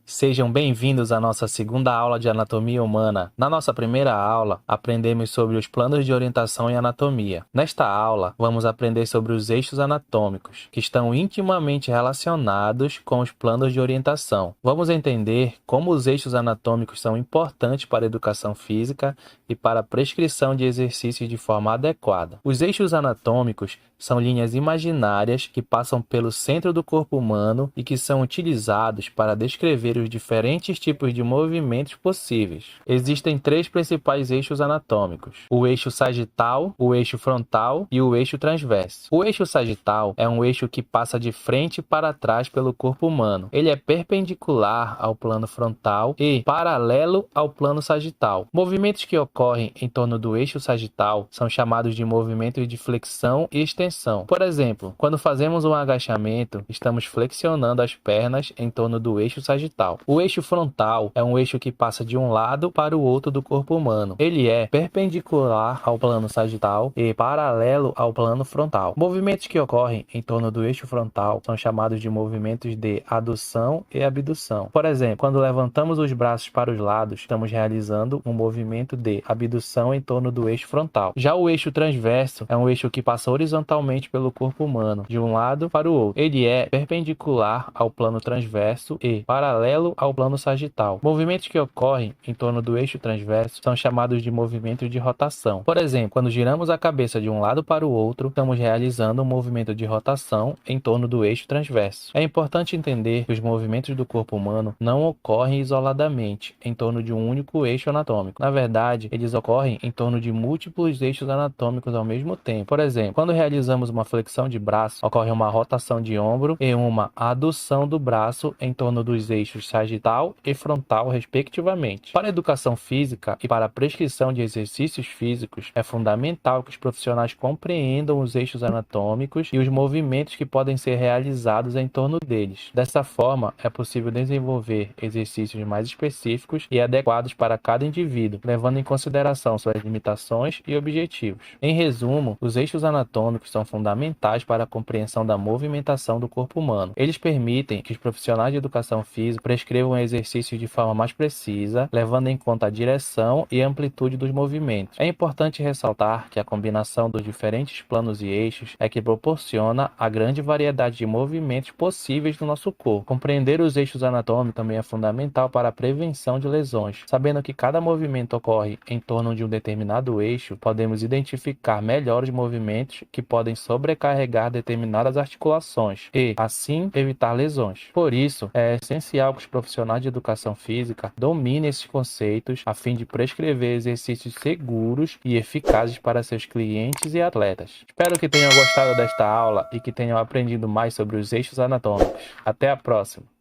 Sejam bem-vindos à nossa segunda aula de anatomia humana. Na nossa primeira aula, aprendemos sobre os planos de orientação em anatomia. Nesta aula, vamos aprender sobre os eixos anatômicos, que estão intimamente relacionados com os planos de orientação. Vamos entender como os eixos anatômicos são importantes para a educação física e para a prescrição de exercícios de forma adequada. Os eixos anatômicos são linhas imaginárias que passam pelo centro do corpo humano e que são utilizados para descrever os diferentes tipos de movimentos possíveis. Existem três principais eixos anatômicos: o eixo sagital, o eixo frontal e o eixo transverso. O eixo sagital é um eixo que passa de frente para trás pelo corpo humano. Ele é perpendicular ao plano frontal e paralelo ao plano sagital. Movimentos que ocorrem em torno do eixo sagital são chamados de movimentos de flexão e extensão. Por exemplo, quando fazemos um agachamento, estamos flexionando as pernas em torno do eixo sagital. O eixo frontal é um eixo que passa de um lado para o outro do corpo humano. Ele é perpendicular ao plano sagital e paralelo ao plano frontal. Movimentos que ocorrem em torno do eixo frontal são chamados de movimentos de adução e abdução. Por exemplo, quando levantamos os braços para os lados, estamos realizando um movimento de abdução em torno do eixo frontal. Já o eixo transverso é um eixo que passa horizontalmente pelo corpo humano, de um lado para o outro. Ele é perpendicular ao plano transverso e paralelo ao plano sagital. Movimentos que ocorrem em torno do eixo transverso são chamados de movimentos de rotação. Por exemplo, quando giramos a cabeça de um lado para o outro, estamos realizando um movimento de rotação em torno do eixo transverso. É importante entender que os movimentos do corpo humano não ocorrem isoladamente em torno de um único eixo anatômico. Na verdade, eles ocorrem em torno de múltiplos eixos anatômicos ao mesmo tempo. Por exemplo, quando realizamos uma flexão de braço, ocorre uma rotação de ombro e uma adução do braço em torno dos eixos sagital e frontal, respectivamente. Para a educação física e para a prescrição de exercícios físicos, é fundamental que os profissionais compreendam os eixos anatômicos e os movimentos que podem ser realizados em torno deles. Dessa forma, é possível desenvolver exercícios mais específicos e adequados para cada indivíduo, levando em consideração suas limitações e objetivos. Em resumo, os eixos anatômicos são fundamentais para a compreensão da movimentação do corpo humano. Eles permitem que os profissionais de educação física prescrevam exercícios de forma mais precisa, levando em conta a direção e a amplitude dos movimentos. É importante ressaltar que a combinação dos diferentes planos e eixos é que proporciona a grande variedade de movimentos possíveis no nosso corpo. Compreender os eixos anatômicos também é fundamental para a prevenção de lesões. Sabendo que cada movimento ocorre em torno de um determinado eixo, podemos identificar melhor os movimentos que podem sobrecarregar determinadas articulações e, assim, evitar lesões. Por isso, é essencial que os profissionais de educação física dominem esses conceitos a fim de prescrever exercícios seguros e eficazes para seus clientes e atletas. Espero que tenham gostado desta aula e que tenham aprendido mais sobre os eixos anatômicos. Até a próxima!